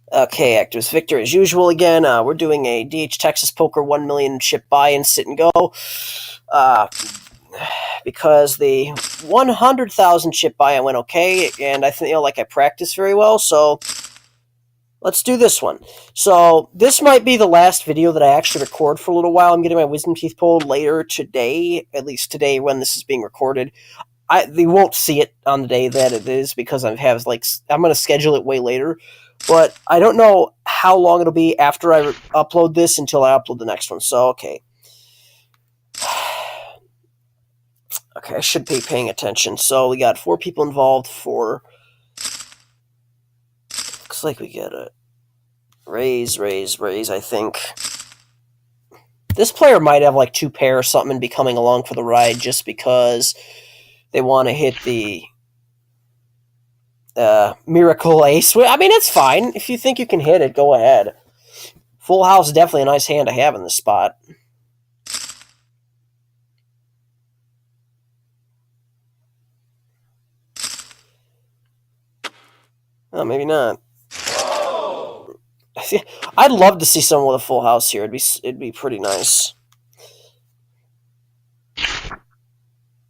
Okay, ActivistVictor as usual again. We're doing a DH Texas Poker 1 million chip buy and sit and go. Because the 100,000 chip buy I went okay, and I think I practiced very well. So let's do this one. So this might be the last video that I actually record for a little while. I'm getting my wisdom teeth pulled later today, at least today when this is being recorded. They won't see it on the day that it is because I'm going to schedule it way later. But I don't know how long it'll be after I upload this until I upload the next one. So, okay. Okay, I should be paying attention. So, we got 4 people involved for... Looks like we get a raise, I think. This player might have like 2 pair or something and be coming along for the ride just because they want to hit the... Miracle Ace. I mean, it's fine. If you think you can hit it, go ahead. Full house is definitely a nice hand to have in this spot. Oh, maybe not. I'd love to see someone with a full house here. It'd be pretty nice.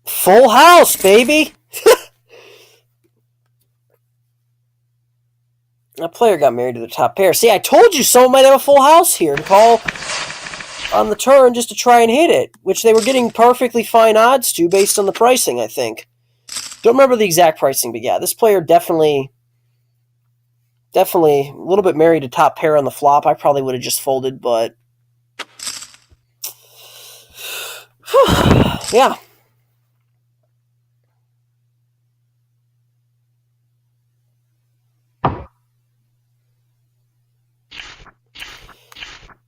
Full house, baby! That player got married to the top pair. See, I told you someone might have a full house here and call on the turn just to try and hit it, which they were getting perfectly fine odds to based on the pricing, I think. Don't remember the exact pricing, but yeah, this player definitely a little bit married to top pair on the flop. I probably would have just folded, but yeah.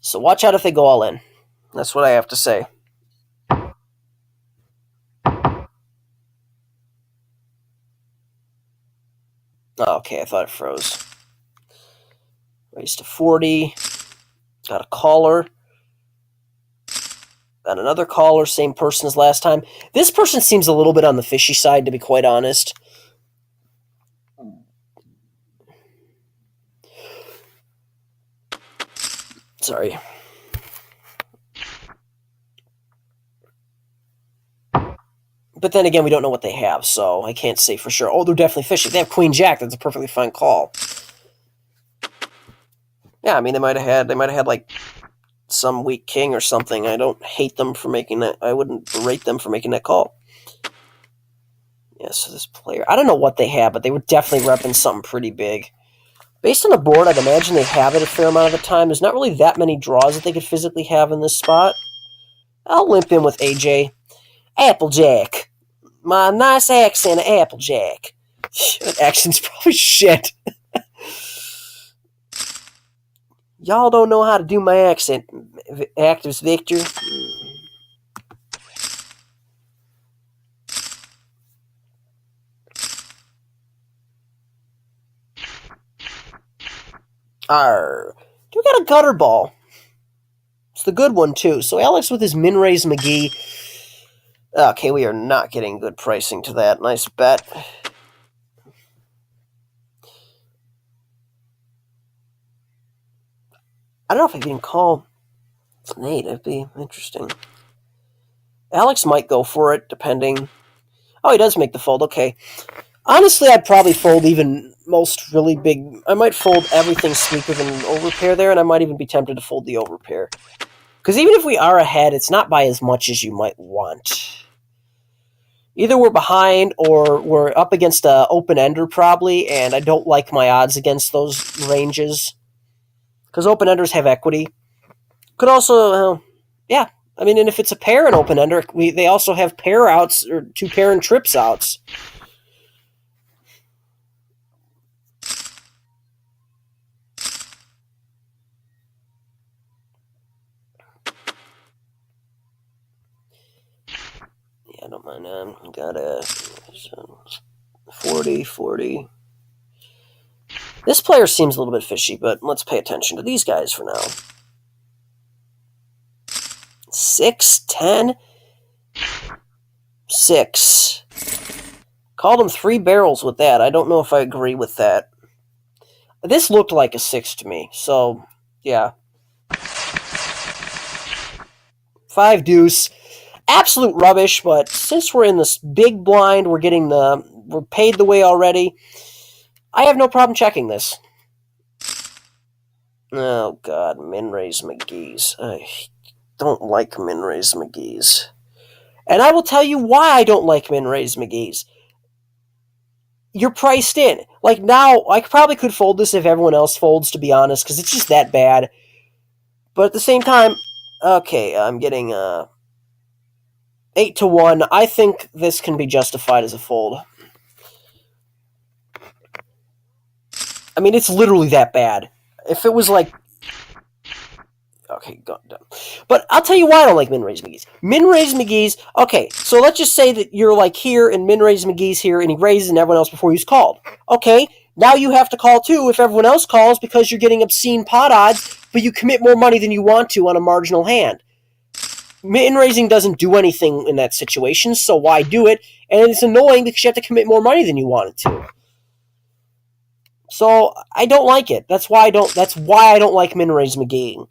So watch out if they go all in. That's what I have to say. Oh, okay, I thought it froze. Raised to 40. Got a caller. Got another caller, same person as last time. This person seems a little bit on the fishy side, to be quite honest. Sorry. But then again, we don't know what they have, so I can't say for sure. Oh, they're definitely fishy. They have Queen Jack. That's a perfectly fine call. Yeah, I mean, they might have had like some weak king or something. I don't hate them for making that. I wouldn't berate them for making that call. Yeah, so this player, I don't know what they have, but they were definitely repping something pretty big. Based on the board, I'd imagine they have it a fair amount of the time. There's not really that many draws that they could physically have in this spot. I'll limp in with AJ. Applejack. My nice accent of Applejack. That accent's probably shit. Y'all don't know how to do my accent, ActivistVictor. Arr. We got a gutter ball. It's the good one, too. So Alex with his min-raise McGee. Okay, we are not getting good pricing to that. Nice bet. I don't know if I can call Nate. That'd be interesting. Alex might go for it, depending. Oh, he does make the fold. Okay. Honestly, I'd probably fold even most really big. I might fold everything sweet with an overpair there, and I might even be tempted to fold the overpair. Because even if we are ahead, it's not by as much as you might want. Either we're behind or we're up against an open-ender probably, and I don't like my odds against those ranges. Because open-enders have equity. Could also, yeah. I mean, and if it's a pair and open-ender, they also have pair outs, or 2 pair and trips outs. Yeah, I don't mind that. Got a 40. This player seems a little bit fishy, but let's pay attention to these guys for now. 6, 10, 6. Called him 3 barrels with that. I don't know if I agree with that. This looked like a 6 to me, so yeah. 5 deuce. Absolute rubbish, but since we're in this big blind, we're paid the way already. I have no problem checking this. Oh god, min-raise McGee's. I don't like min-raise McGee's. And I will tell you why I don't like min-raise McGee's. You're priced in. Like, now, I probably could fold this if everyone else folds, to be honest, because it's just that bad. But at the same time, okay, I'm getting 8 to 1. I think this can be justified as a fold. I mean, it's literally that bad. If it was like... Okay, done. But I'll tell you why I don't like min-raise McGee's. Min-raise McGee's... Okay, so let's just say that you're like here, and min-raise McGee's here, and he raises and everyone else before he's called. Okay, now you have to call too if everyone else calls because you're getting obscene pot odds, but you commit more money than you want to on a marginal hand. Min-raising doesn't do anything in that situation, so why do it? And it's annoying because you have to commit more money than you wanted to. So I don't like it. That's why I don't like min-raise McGee.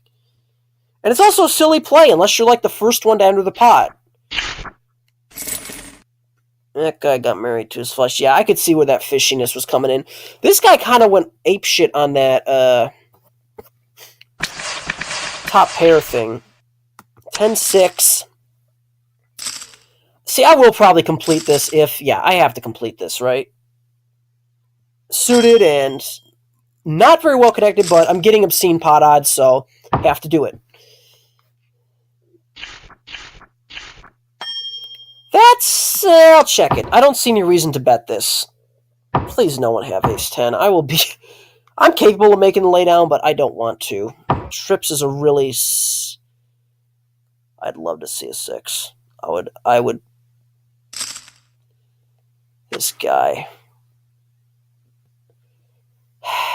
And it's also a silly play unless you're like the first one to enter the pot. That guy got married to his flush. Yeah, I could see where that fishiness was coming in. This guy kind of went apeshit on that top pair thing. 10-6. See, I will probably complete this if... Yeah, I have to complete this, right? Suited and not very well connected, but I'm getting obscene pot odds, so I have to do it. That's... I'll check it. I don't see any reason to bet this. Please no one have ace-10. I'm capable of making the laydown, but I don't want to. Trips is a really... I'd love to see a 6. I would... This guy...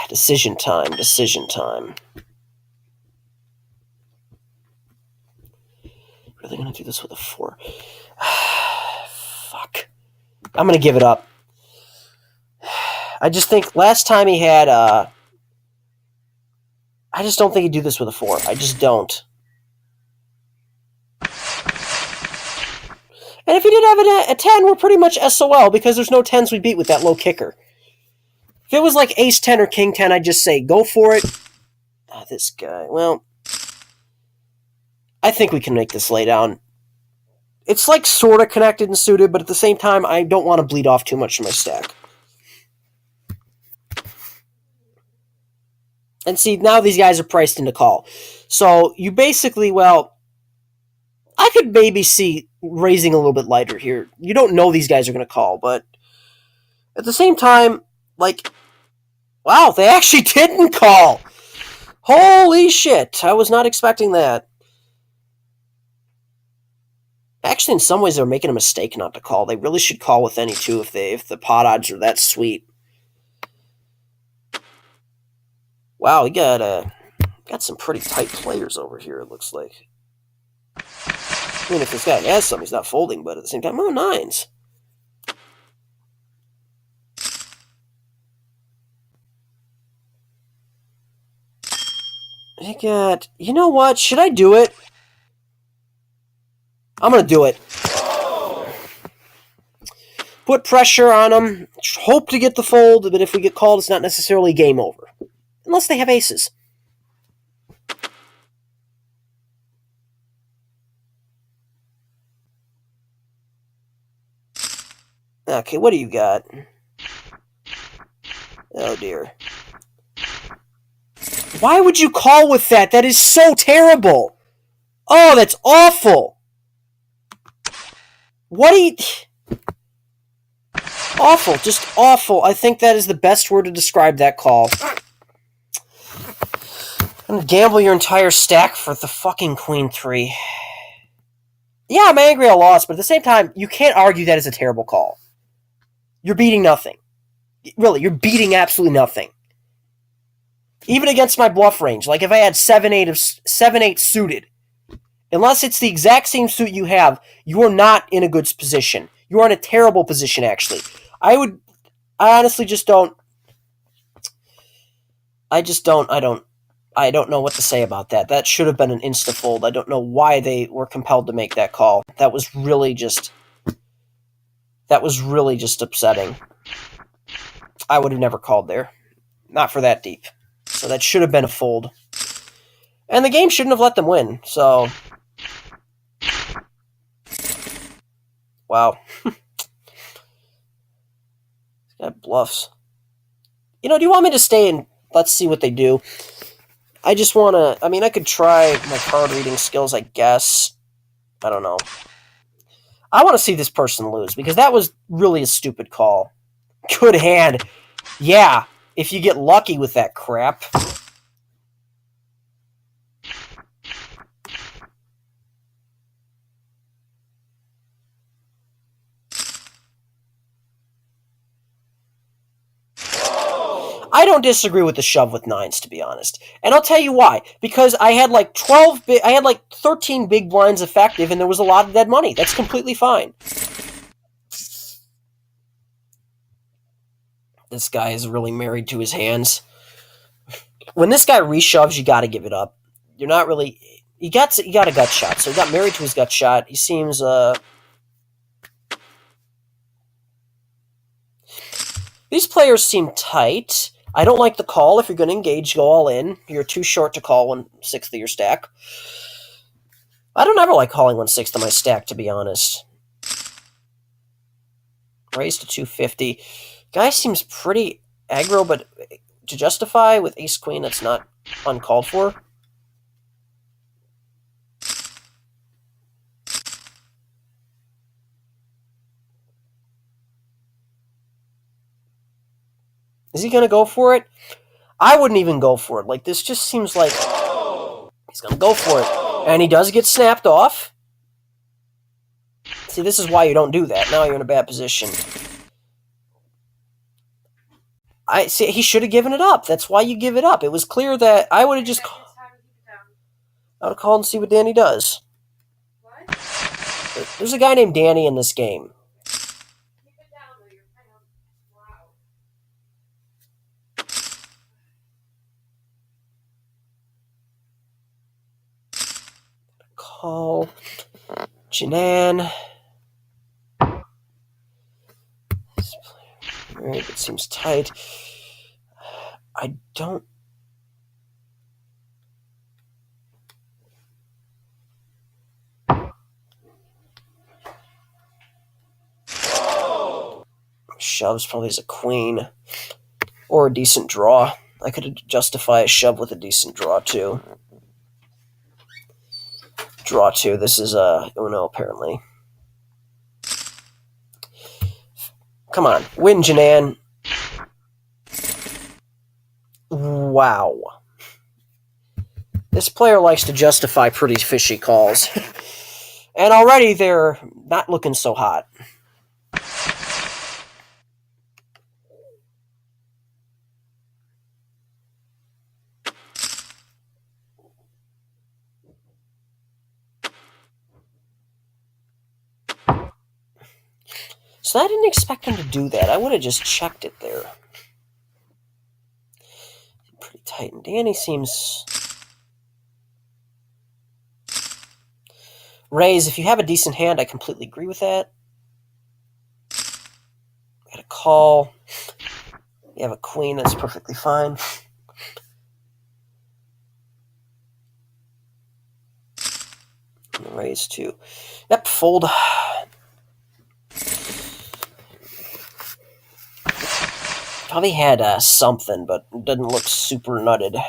Decision time. Really gonna do this with a 4? Fuck. I'm gonna give it up. I just think last time he had, I just don't think he'd do this with a 4. I just don't. And if he did have a 10, we're pretty much SOL because there's no 10s we beat with that low kicker. If it was like ace 10 or king 10, I'd just say, go for it. Oh, this guy. Well, I think we can make this laydown. It's like sort of connected and suited, but at the same time, I don't want to bleed off too much from my stack. And see, now these guys are priced into call. So you basically, well, I could maybe see raising a little bit lighter here. You don't know these guys are going to call, but at the same time, like, wow, they actually didn't call. Holy shit, I was not expecting that. Actually, in some ways, they're making a mistake not to call. They really should call with any two if the pot odds are that sweet. Wow, we got some pretty tight players over here, it looks like. I mean, if this guy has some, he's not folding, but at the same time, oh, 9s. I got... You know what? Should I do it? I'm going to do it. Put pressure on them. Hope to get the fold, but if we get called, it's not necessarily game over. Unless they have aces. Okay, what do you got? Oh, dear. Why would you call with that? That is so terrible. Oh, that's awful. What do you... Awful, just awful. I think that is the best word to describe that call. I'm gonna gamble your entire stack for the fucking queen 3. Yeah, I'm angry I lost, but at the same time, you can't argue that is a terrible call. You're beating nothing. Really, you're beating absolutely nothing. Even against my bluff range, like if I had 7-8 suited, unless it's the exact same suit you have, you are not in a good position. You are in a terrible position, actually. I honestly just don't... I just don't. I don't know what to say about that. That should have been an insta-fold. I don't know why they were compelled to make that call. That was really just upsetting. I would have never called there. Not for that deep. So that should have been a fold. And the game shouldn't have let them win. So, wow. This guy bluffs. Do you want me to stay and let's see what they do? I just want to... I mean, I could try my card reading skills, I guess. I don't know. I want to see this person lose, because that was really a stupid call. Good hand. Yeah, if you get lucky with that crap. I don't disagree with the shove with nines, to be honest. And I'll tell you why. Because I had like 13 big blinds effective, and there was a lot of dead money. That's completely fine. This guy is really married to his hands. When this guy reshoves, you got to give it up. You're not really... You got a gut shot, so he got married to his gut shot. He seems... These players seem tight. I don't like the call. If you're going to engage, go all in. You're too short to call 1/6 of your stack. I don't ever like calling 1/6 of my stack, to be honest. Raise to 250. Guy seems pretty aggro, but to justify with ace-queen, that's not uncalled for. Is he going to go for it? I wouldn't even go for it. Like, this just seems like he's going to go for it. And he does get snapped off. See, this is why you don't do that. Now you're in a bad position. I see. He should have given it up. That's why you give it up. It was clear that I would have just... I would have called and see what Danny does. What? There's a guy named Danny in this game. Call Janan. Alright, it seems tight. I don't... Shoves probably as a queen. Or a decent draw. I could justify a shove with a decent draw, too. Draw, too. This is a Uno, apparently. Come on. Win, Janan. Wow. This player likes to justify pretty fishy calls. And already they're not looking so hot. So I didn't expect him to do that. I would have just checked it there. Pretty tight. And Danny seems... Raise, if you have a decent hand, I completely agree with that. Got a call. You have a queen, that's perfectly fine. And raise too. Yep, fold. Probably had something, but didn't look super nutted.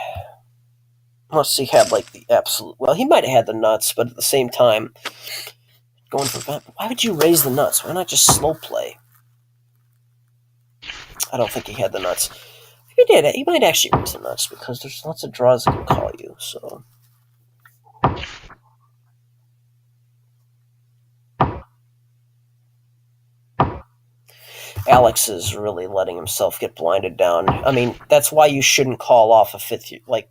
Unless he had like the absolute... Well, he might have had the nuts, but at the same time, going for... Why would you raise the nuts? Why not just slow play? I don't think he had the nuts. If he did, he might actually raise the nuts, because there's lots of draws that can call you, so... Alex is really letting himself get blinded down. I mean, that's why you shouldn't call off a fifth... Like,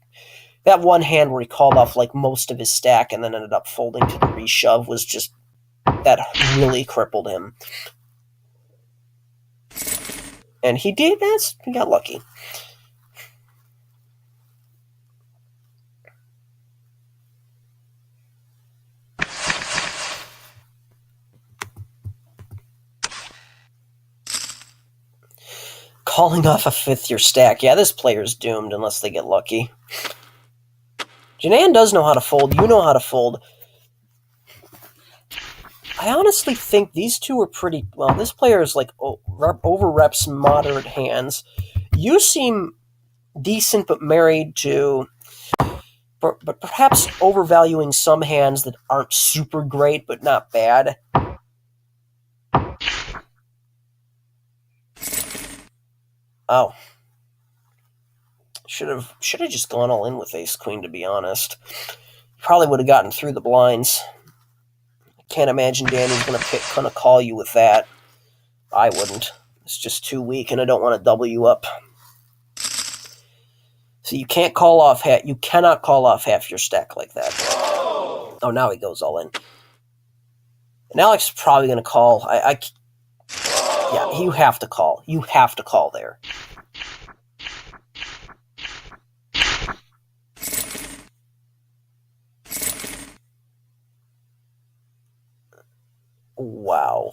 that one hand where he called off, like, most of his stack and then ended up folding to the reshove was just... That really crippled him. And he did... He got lucky. calling off a fifth your stack. Yeah, this player's doomed unless they get lucky. Janan does know how to fold. You know how to fold. I honestly think these two are pretty... Well, this player is like over-reps moderate hands. You seem decent but married to... But perhaps overvaluing some hands that aren't super great but not bad. Oh. Should have just gone all in with ace-queen, to be honest. Probably would have gotten through the blinds. Can't imagine Danny's gonna call you with that. I wouldn't. It's just too weak, and I don't want to double you up. So you can't call off half. You cannot call off half your stack like that. Oh, now he goes all in. And Alex is probably gonna call. Yeah, you have to call. You have to call there. Wow.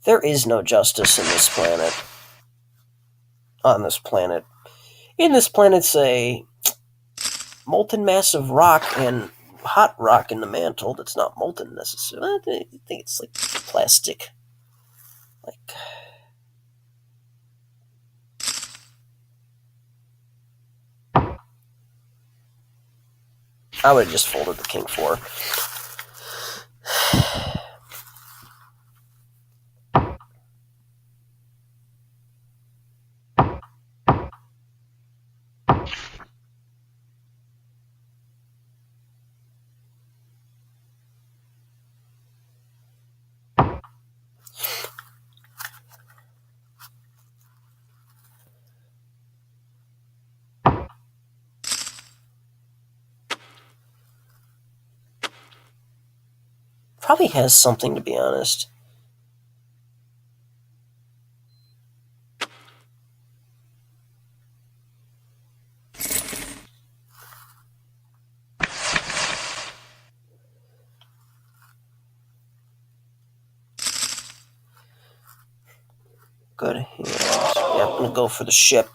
There is no justice in this planet. On this planet. In this planet's a molten mass of rock and hot rock in the mantle that's not molten necessarily. I think it's like plastic. Like... I would have just folded the king 4. Probably has something, to be honest. Good hand. Yeah, I'm going to go for the ship.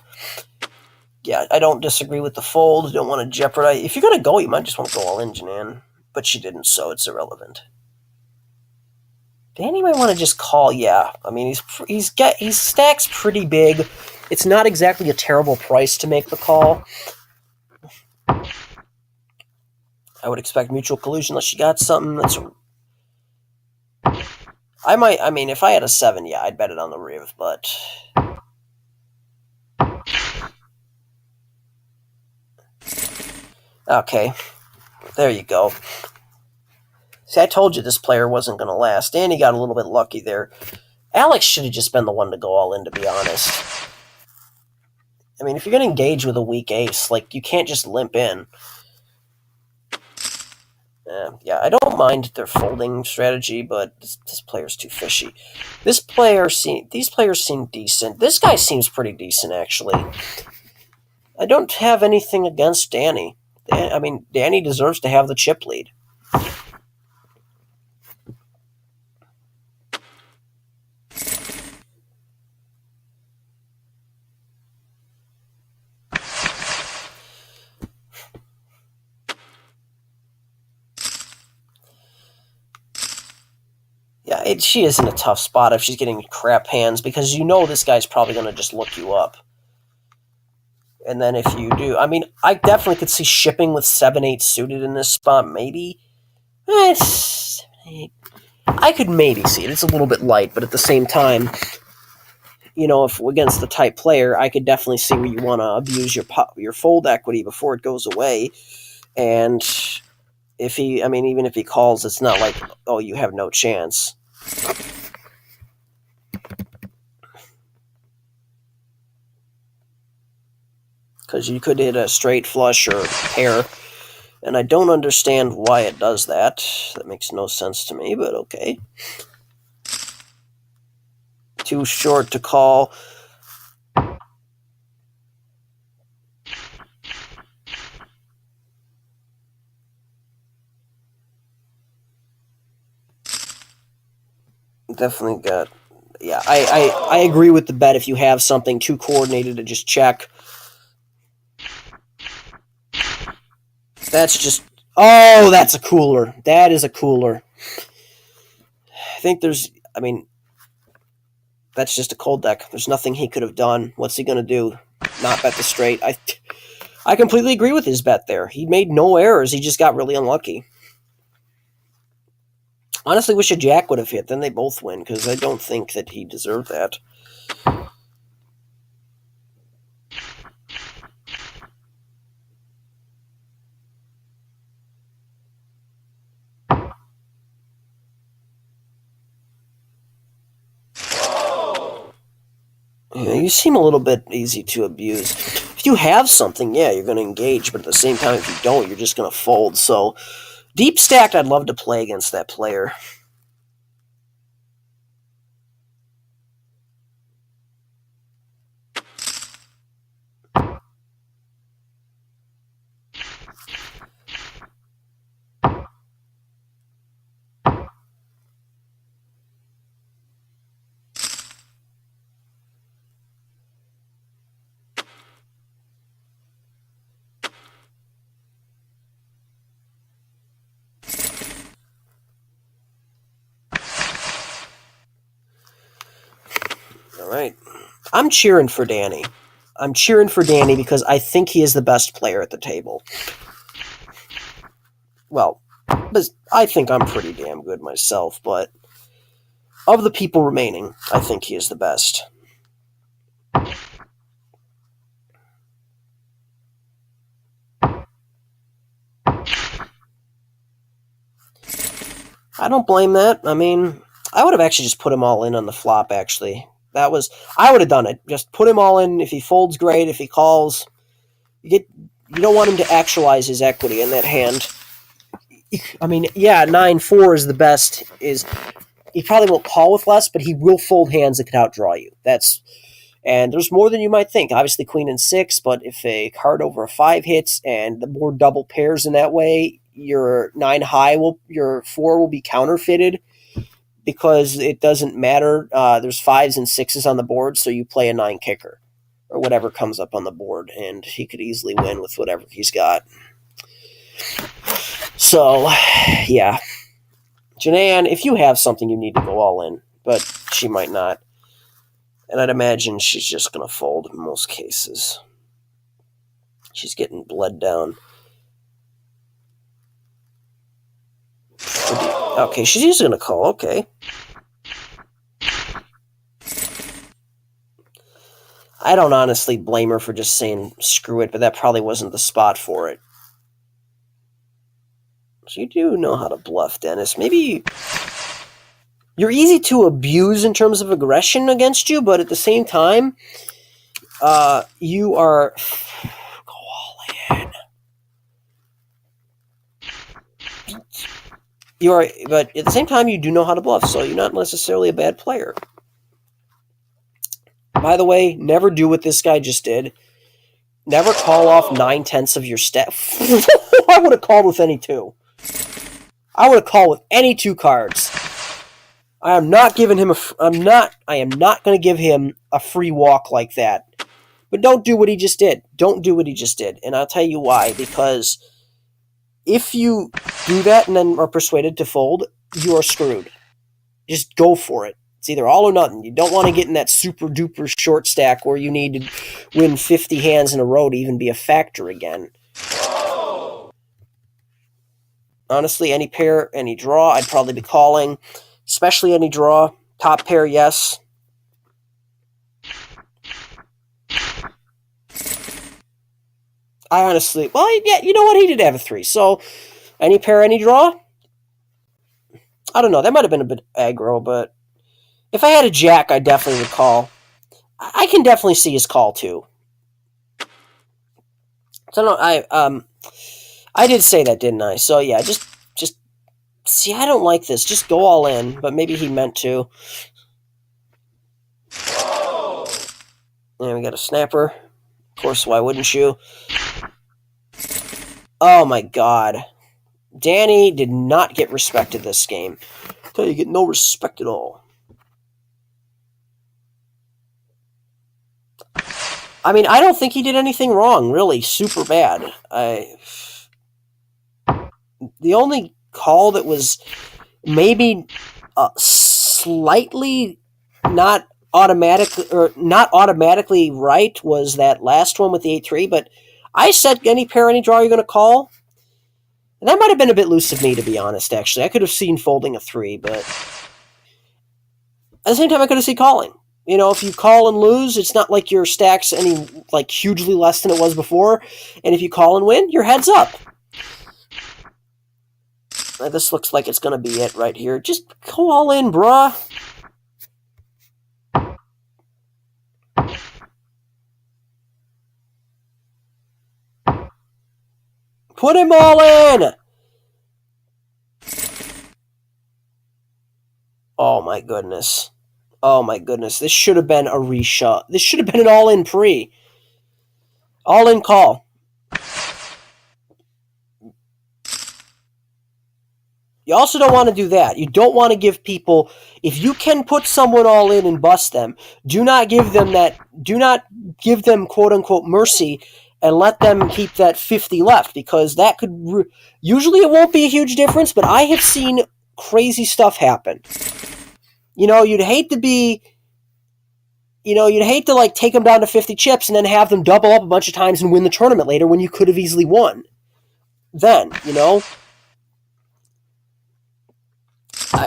Yeah, I don't disagree with the fold. Don't want to jeopardize. If you're going to go, you might just want to go all in, Janan. But she didn't, so it's irrelevant. Danny might want to just call. Yeah, I mean he's stacks pretty big. It's not exactly a terrible price to make the call. I would expect mutual collusion unless you got something that's... I mean, if I had a 7, yeah, I'd bet it on the Riv, but... Okay, there you go. See, I told you this player wasn't going to last. Danny got a little bit lucky there. Alex should have just been the one to go all in, to be honest. I mean, if you're going to engage with a weak ace, like, you can't just limp in. Yeah, I don't mind their folding strategy, but this player's too fishy. These players seem decent. This guy seems pretty decent, actually. I don't have anything against Danny. I mean, Danny deserves to have the chip lead. Yeah, she is in a tough spot if she's getting crap hands, because you know this guy's probably going to just look you up. And then if you do... I mean, I definitely could see shipping with 7-8 suited in this spot, maybe. 7-8. I could maybe see it. It's a little bit light, but at the same time, you know, if against the type player, I could definitely see where you want to abuse your fold equity before it goes away. And if he... I mean, even if he calls, it's not like, oh, you have no chance. Because you could hit a straight flush or pair, and I don't understand why it does that. That makes no sense to me, but okay. Too short to call. Definitely got yeah, I agree with the bet. If you have something too coordinated to just check, that's just. Oh, that's a cooler. That is a cooler. I think there's. I mean, that's just a cold deck. There's nothing he could have done. What's he going to do? Not bet the straight. I completely agree with his bet there. He made no errors. He just got really unlucky. Honestly, wish a jack would have hit. Then they both win, because I don't think that he deserved that. Yeah, you seem a little bit easy to abuse. If you have something, yeah, you're going to engage, but at the same time, if you don't, you're just going to fold. So, deep stacked, I'd love to play against that player. All right. I'm cheering for Danny. I'm cheering for Danny because I think he is the best player at the table. Well, I think I'm pretty damn good myself, but of the people remaining, I think he is the best. I don't blame that. I mean, I would have actually just put him all in on the flop, actually. I would have done it. Just put him all in. If he folds, great. If he calls, you don't want him to actualize his equity in that hand. I mean, yeah, 9-4 is the best. He probably won't call with less, but he will fold hands that could outdraw you. And there's more than you might think. Obviously, queen and 6, but if a card over a 5 hits and the board double pairs in that way, your 9 high your 4 will be counterfeited because it doesn't matter. There's 5s and 6s on the board, so you play a 9 kicker or whatever comes up on the board, and he could easily win with whatever he's got. So, yeah. Janaean, if you have something, you need to go all in, but she might not. And I'd imagine she's just going to fold in most cases. She's getting bled down. Okay, she's just going to call. Okay. I don't honestly blame her for just saying screw it, but that probably wasn't the spot for it. So you do know how to bluff, Dennis. Maybe you're easy to abuse in terms of aggression against you, but at the same time, you are... Go all in. But at the same time, you do know how to bluff, so you're not necessarily a bad player. By the way, never do what this guy just did. Never call off 9/10 of your staff. I would have called with any 2. I would have called with any 2 cards. I am not giving him I am not going to give him a free walk like that. But don't do what he just did. Don't do what he just did. And I'll tell you why. Because if you do that and then are persuaded to fold, you are screwed. Just go for it. It's either all or nothing. You don't want to get in that super duper short stack where you need to win 50 hands in a row to even be a factor again. Honestly, any pair, any draw, I'd probably be calling. Especially any draw. Top pair, yes. I honestly, well, yeah, you know what? He did have a 3. So, any pair, any draw? I don't know. That might have been a bit aggro, but if I had a jack, I definitely would call. I can definitely see his call too. So no, I did say that, didn't I? So yeah, just see, I don't like this. Just go all in, but maybe he meant to. And we got a snapper. Of course, why wouldn't you? Oh my god. Danny did not get respected this game. I tell you, get no respect at all. I mean, I don't think he did anything wrong, really, super bad. The only call that was maybe slightly not not automatically right was that last one with the 8-3, but I said any pair, any draw you're going to call. And that might have been a bit loose of me, to be honest, actually. I could have seen folding a 3, but at the same time, I could have seen calling. You know, if you call and lose, it's not like your stack's any, like, hugely less than it was before. And if you call and win, your head's up. This looks like it's going to be it right here. Just go all in, bruh. Put him all in! Oh my goodness. Oh my goodness. This should have been a reshot. This should have been an all-in pre. All-in call. You also don't want to do that. You don't want to give people, if you can put someone all in and bust them, do not give them quote unquote mercy and let them keep that 50 left, because that could, usually it won't be a huge difference, but I have seen crazy stuff happen. You know, you'd hate to like take them down to 50 chips and then have them double up a bunch of times and win the tournament later when you could have easily won. Then, you know,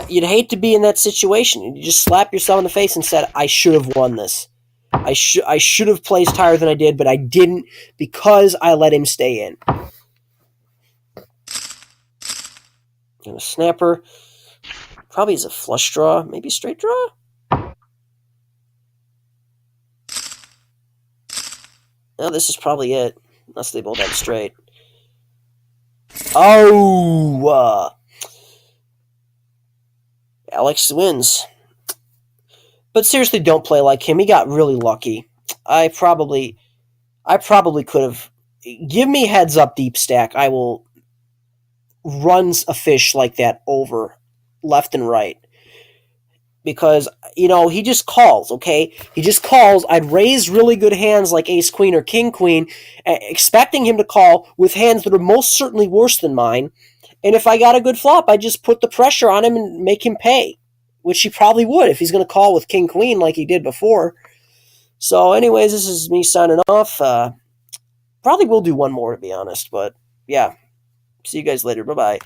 you'd hate to be in that situation. You just slap yourself in the face and said, I should have won this. I should have placed higher than I did, but I didn't because I let him stay in. And a snapper. Probably is a flush draw. Maybe straight draw? No, this is probably it. Unless they both have straight. Oh! Alex wins. But seriously, don't play like him. He got really lucky. I probably could have. Give me heads up deep stack. I will run a fish like that over left and right. Because, you know, he just calls, okay? He just calls. I'd raise really good hands like ace-queen or king-queen, expecting him to call with hands that are most certainly worse than mine. And if I got a good flop, I'd just put the pressure on him and make him pay, which he probably would if he's going to call with king-queen like he did before. So anyways, this is me signing off. Probably will do one more, to be honest. But, yeah. See you guys later. Bye-bye.